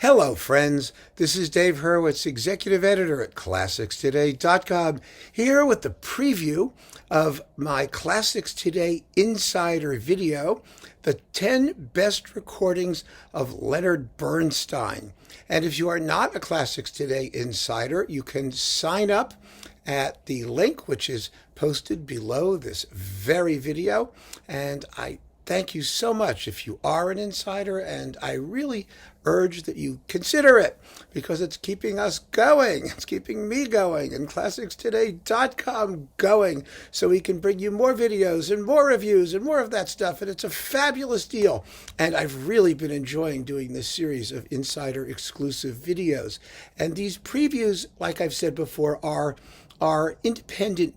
Hello, friends. This is Dave Hurwitz, executive editor at ClassicsToday.com, here with the preview of my Classics Today Insider video, the 10 best recordings of Leonard Bernstein. And if you are not a Classics Today Insider, you can sign up at the link which is posted below this very video. And I thank you so much if you are an insider, and I really urge that you consider it because it's keeping us going. It's keeping me going and ClassicsToday.com going so we can bring you more videos and more reviews and more of that stuff. And it's a fabulous deal. And I've really been enjoying doing this series of insider exclusive videos. And these previews, like I've said before, are independent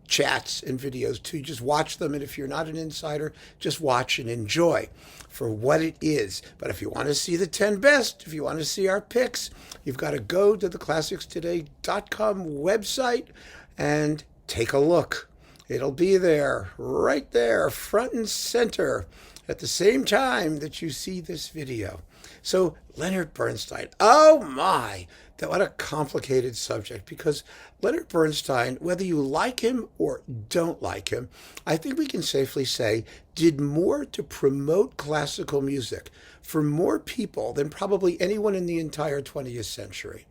chats and videos too. Just watch them, and if you're not an insider, just watch and enjoy for what it is. But if you want to see the 10 best, if you want to see our picks, you've got to go to the ClassicsToday.com website and take a look. It'll be there, right there, front and center, at the same time that you see this video. So Leonard Bernstein, oh my, what a complicated subject, because Leonard Bernstein, whether you like him or don't like him, I think we can safely say did more to promote classical music for more people than probably anyone in the entire 20th century.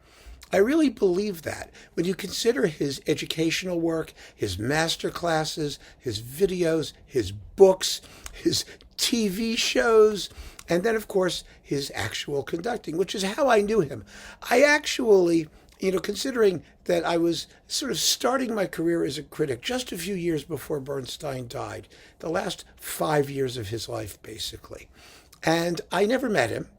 I really believe that when you consider his educational work, his master classes, his videos, his books, his TV shows, and then, of course, his actual conducting, which is how I knew him. I actually, considering that I was sort of starting my career as a critic just a few years before Bernstein died, the last 5 years of his life, basically. And I never met him.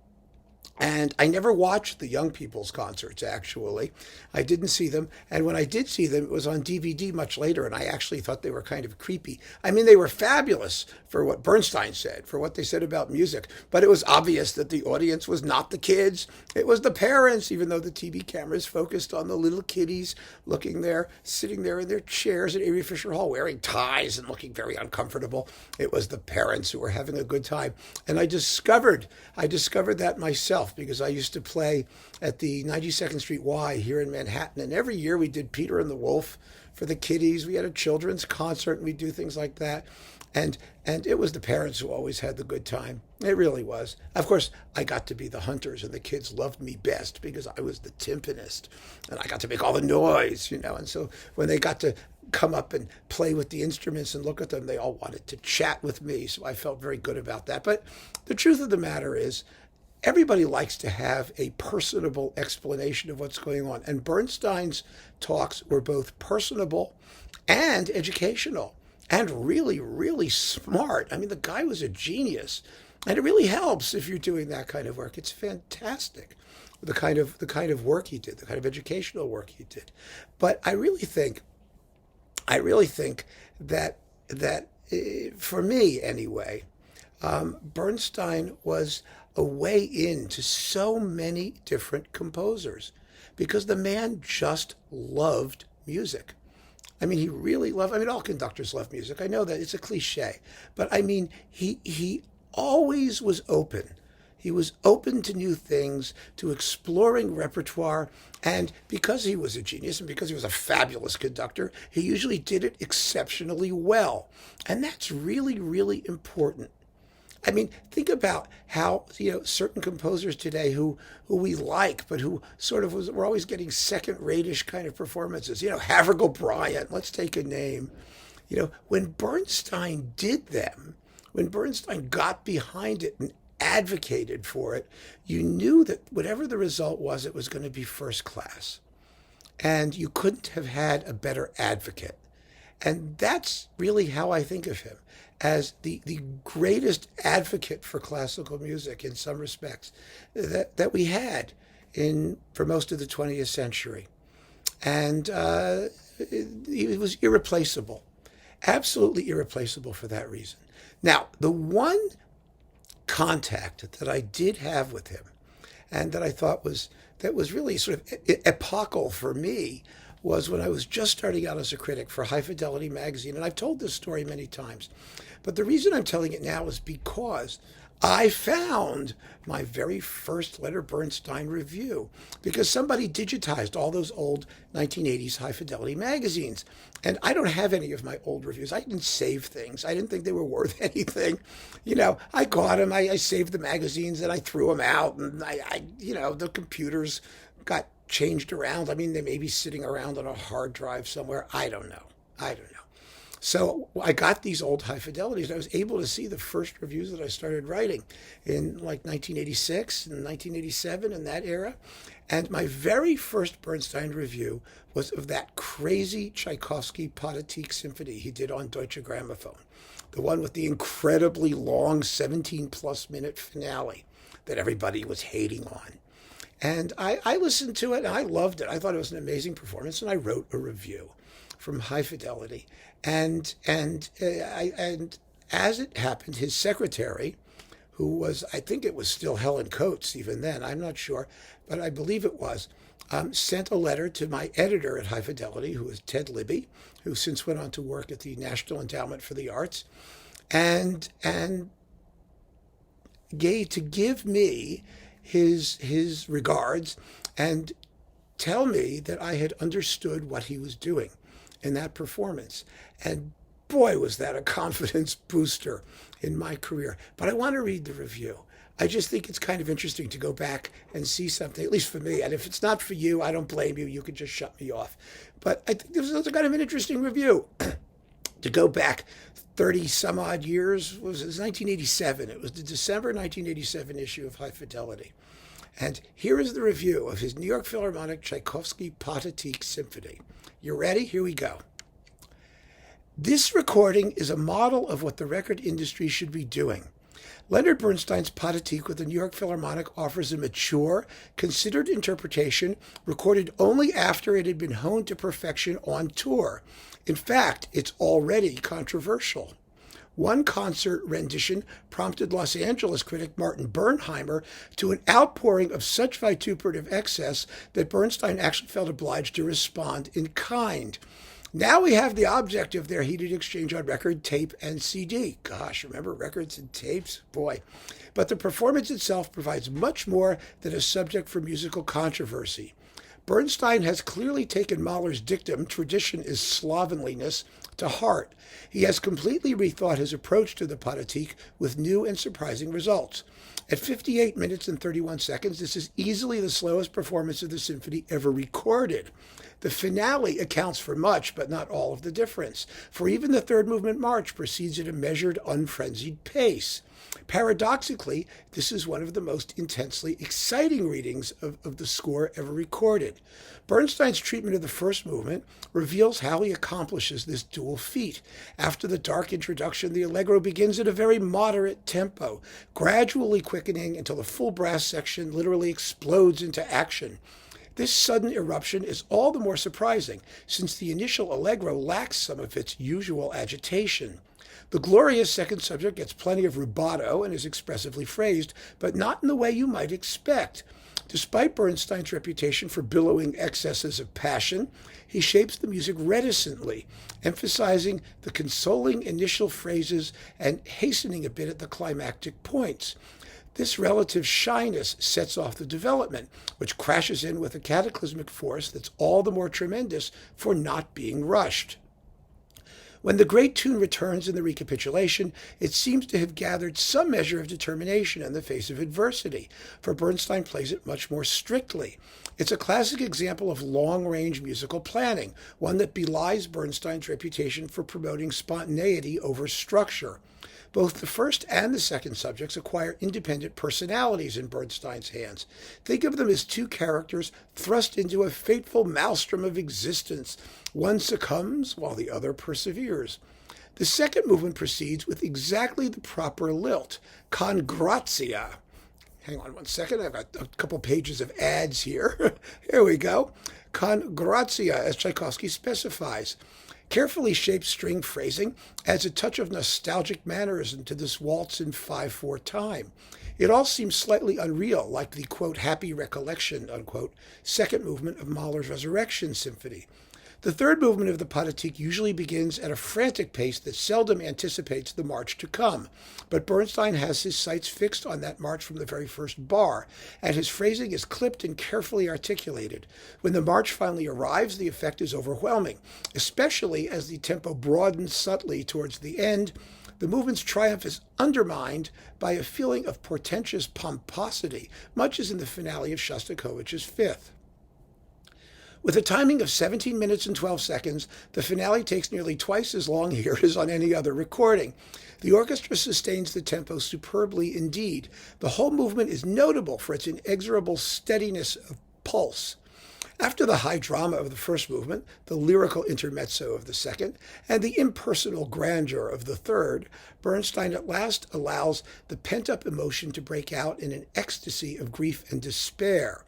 And I never watched the young people's concerts, actually. I didn't see them. And when I did see them, it was on DVD much later, and I actually thought they were kind of creepy. I mean, they were fabulous for what Bernstein said, for what they said about music. But it was obvious that the audience was not the kids. It was the parents, even though the TV cameras focused on the little kiddies looking there, sitting there in their chairs at Avery Fisher Hall, wearing ties and looking very uncomfortable. It was the parents who were having a good time. And I discovered that myself, because I used to play at the 92nd Street Y here in Manhattan. And every year we did Peter and the Wolf for the kiddies. We had a children's concert and we do things like that. And it was the parents who always had the good time. It really was. Of course, I got to be the hunters, and the kids loved me best because I was the timpanist. And I got to make all the noise, And so when they got to come up and play with the instruments and look at them, they all wanted to chat with me. So I felt very good about that. But the truth of the matter is, everybody likes to have a personable explanation of what's going on. And Bernstein's talks were both personable and educational and really, really smart. I mean, the guy was a genius. And it really helps if you're doing that kind of work. It's fantastic, the kind of work he did, the kind of educational work he did. But I really think that for me anyway, Bernstein was a way into so many different composers because the man just loved music. I mean, he really loved, all conductors love music. I know that it's a cliche, but I mean, he always was open. He was open to new things, to exploring repertoire. And because he was a genius and because he was a fabulous conductor, he usually did it exceptionally well. And that's really, really important. I mean, think about how, certain composers today who we like, but who sort of were always getting second-rate-ish kind of performances. Havergal Bryant, let's take a name. When Bernstein did them, when Bernstein got behind it and advocated for it, you knew that whatever the result was, it was going to be first class. And you couldn't have had a better advocate. And that's really how I think of him, as the greatest advocate for classical music in some respects that we had for most of the 20th century. And he was irreplaceable, absolutely irreplaceable for that reason. Now, the one contact that I did have with him and that I thought was really sort of epochal for me was when I was just starting out as a critic for High Fidelity magazine. And I've told this story many times, but the reason I'm telling it now is because I found my very first Leonard Bernstein review because somebody digitized all those old 1980s high fidelity magazines. And I don't have any of my old reviews. I didn't save things. I didn't think they were worth anything. I got them. I saved the magazines and I threw them out. And the computers got changed around. I mean, they may be sitting around on a hard drive somewhere. I don't know. So I got these old high fidelities. And I was able to see the first reviews that I started writing in like 1986 and 1987 in that era. And my very first Bernstein review was of that crazy Tchaikovsky Pathetique symphony he did on Deutsche Grammophon, the one with the incredibly long 17-plus minute finale that everybody was hating on. And I listened to it and I loved it. I thought it was an amazing performance, and I wrote a review from High Fidelity. And as it happened, his secretary, who was, I think it was still Helen Coates even then, I'm not sure, but I believe it was, sent a letter to my editor at High Fidelity, who was Ted Libby, who since went on to work at the National Endowment for the Arts, and to give me his regards and tell me that I had understood what he was doing in that performance. And boy, was that a confidence booster in my career. But I want to read the review. I just think it's kind of interesting to go back and see something, at least for me. And if it's not for you, I don't blame you. You can just shut me off. But I think this was kind of an interesting review. To go back 30 some odd years, it was 1987. It was the December 1987 issue of High Fidelity. And here is the review of his New York Philharmonic Tchaikovsky Pathetique Symphony. You ready? Here we go. This recording is a model of what the record industry should be doing. Leonard Bernstein's Pathetique with the New York Philharmonic offers a mature, considered interpretation recorded only after it had been honed to perfection on tour. In fact, it's already controversial. One concert rendition prompted Los Angeles critic Martin Bernheimer to an outpouring of such vituperative excess that Bernstein actually felt obliged to respond in kind. Now we have the object of their heated exchange on record, tape, and CD. Gosh, remember records and tapes? Boy. But the performance itself provides much more than a subject for musical controversy. Bernstein has clearly taken Mahler's dictum, tradition is slovenliness, to heart. He has completely rethought his approach to the Pathetique with new and surprising results. At 58 minutes and 31 seconds, this is easily the slowest performance of the symphony ever recorded. The finale accounts for much, but not all of the difference, for even the third movement march proceeds at a measured, unfrenzied pace. Paradoxically, this is one of the most intensely exciting readings of the score ever recorded. Bernstein's treatment of the first movement reveals how he accomplishes this dual feat. After the dark introduction, the allegro begins at a very moderate tempo, gradually quickening until the full brass section literally explodes into action. This sudden eruption is all the more surprising, since the initial allegro lacks some of its usual agitation. The glorious second subject gets plenty of rubato and is expressively phrased, but not in the way you might expect. Despite Bernstein's reputation for billowing excesses of passion, he shapes the music reticently, emphasizing the consoling initial phrases and hastening a bit at the climactic points. This relative shyness sets off the development, which crashes in with a cataclysmic force that's all the more tremendous for not being rushed. When the great tune returns in the recapitulation, it seems to have gathered some measure of determination in the face of adversity, for Bernstein plays it much more strictly. It's a classic example of long-range musical planning, one that belies Bernstein's reputation for promoting spontaneity over structure. Both the first and the second subjects acquire independent personalities in Bernstein's hands. Think of them as two characters thrust into a fateful maelstrom of existence. One succumbs while the other perseveres. The second movement proceeds with exactly the proper lilt, con gratia. Hang on one second, I've got a couple pages of ads here. Here we go. Con gratia, as Tchaikovsky specifies. Carefully shaped string phrasing adds a touch of nostalgic mannerism to this waltz in 5/4 time. It all seems slightly unreal, like the, quote, happy recollection, unquote, second movement of Mahler's Resurrection Symphony. The third movement of the Pathetique usually begins at a frantic pace that seldom anticipates the march to come, but Bernstein has his sights fixed on that march from the very first bar, and his phrasing is clipped and carefully articulated. When the march finally arrives, the effect is overwhelming, especially as the tempo broadens subtly towards the end. The movement's triumph is undermined by a feeling of portentous pomposity, much as in the finale of Shostakovich's Fifth. With a timing of 17 minutes and 12 seconds, the finale takes nearly twice as long here as on any other recording. The orchestra sustains the tempo superbly indeed. The whole movement is notable for its inexorable steadiness of pulse. After the high drama of the first movement, the lyrical intermezzo of the second, and the impersonal grandeur of the third, Bernstein at last allows the pent-up emotion to break out in an ecstasy of grief and despair.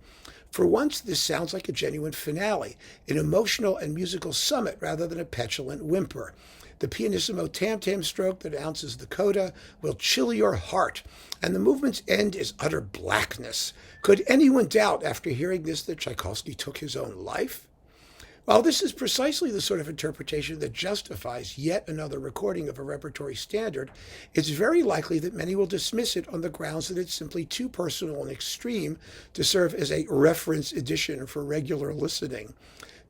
For once, this sounds like a genuine finale, an emotional and musical summit rather than a petulant whimper. The pianissimo tam-tam stroke that announces the coda will chill your heart, and the movement's end is utter blackness. Could anyone doubt after hearing this that Tchaikovsky took his own life? While this is precisely the sort of interpretation that justifies yet another recording of a repertory standard, it's very likely that many will dismiss it on the grounds that it's simply too personal and extreme to serve as a reference edition for regular listening.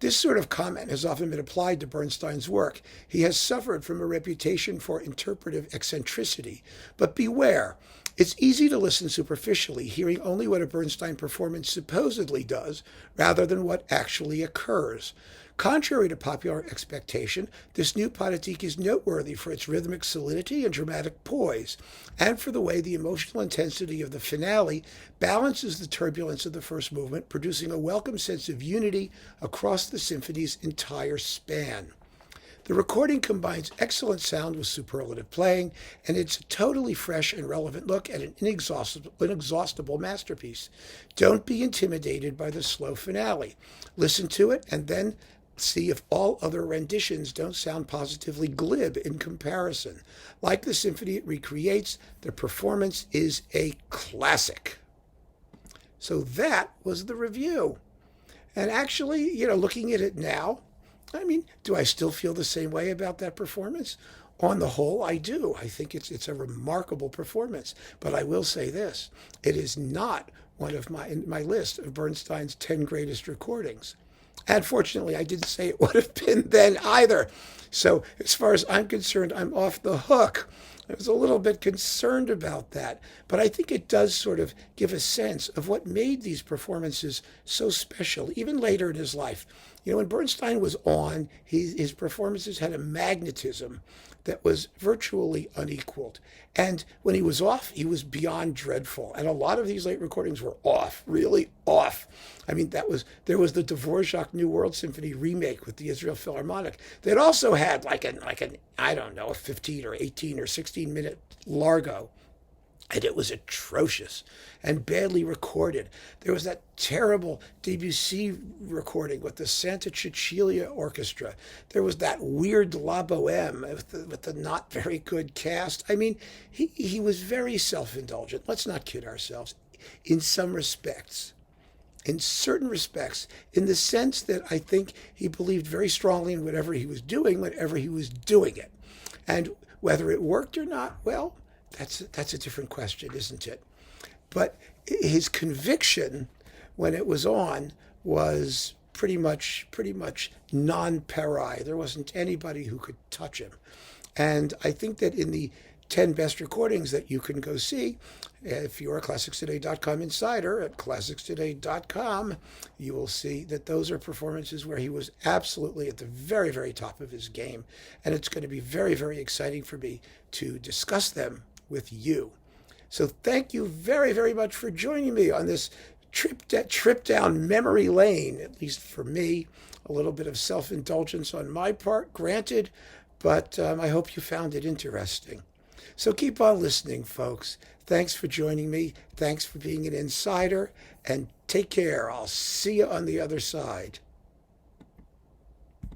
This sort of comment has often been applied to Bernstein's work. He has suffered from a reputation for interpretive eccentricity. But beware, it's easy to listen superficially, hearing only what a Bernstein performance supposedly does, rather than what actually occurs. Contrary to popular expectation, this new Pathetique is noteworthy for its rhythmic solidity and dramatic poise, and for the way the emotional intensity of the finale balances the turbulence of the first movement, producing a welcome sense of unity across the symphony's entire span. The recording combines excellent sound with superlative playing, and it's a totally fresh and relevant look at an inexhaustible masterpiece. Don't be intimidated by the slow finale. Listen to it and then see if all other renditions don't sound positively glib in comparison. Like the symphony it recreates, the performance is a classic. So that was the review. And actually, looking at it now, do I still feel the same way about that performance? On the whole, I do. I think it's a remarkable performance. But I will say this, it is not one of my list of Bernstein's 10 greatest recordings. And fortunately, I didn't say it would have been then either. So as far as I'm concerned, I'm off the hook. I was a little bit concerned about that, but I think it does sort of give a sense of what made these performances so special, even later in his life. When Bernstein was on, his performances had a magnetism that was virtually unequaled. And when he was off, he was beyond dreadful. And a lot of these late recordings were off, really off. There was the Dvorak New World Symphony remake with the Israel Philharmonic that also had a 15 or 18 or 16 minute largo. And it was atrocious and badly recorded. There was that terrible Debussy recording with the Santa Cecilia Orchestra. There was that weird La Boheme with the not very good cast. He was very self-indulgent. Let's not kid ourselves. In some respects, in certain respects, in the sense that I think he believed very strongly in whatever he was doing, whenever he was doing it. And whether it worked or not, well, that's a different question, isn't it? But his conviction when it was on was pretty much non-pari. There wasn't anybody who could touch him. And I think that in the 10 best recordings that you can go see, if you're a ClassicsToday.com insider at ClassicsToday.com, you will see that those are performances where he was absolutely at the very, very top of his game. And it's going to be very, very exciting for me to discuss them with you. So thank you very, very much for joining me on this trip down memory lane, at least for me. A little bit of self-indulgence on my part, granted, but I hope you found it interesting. So keep on listening, folks. Thanks for joining me. Thanks for being an insider, and take care. I'll see you on the other side.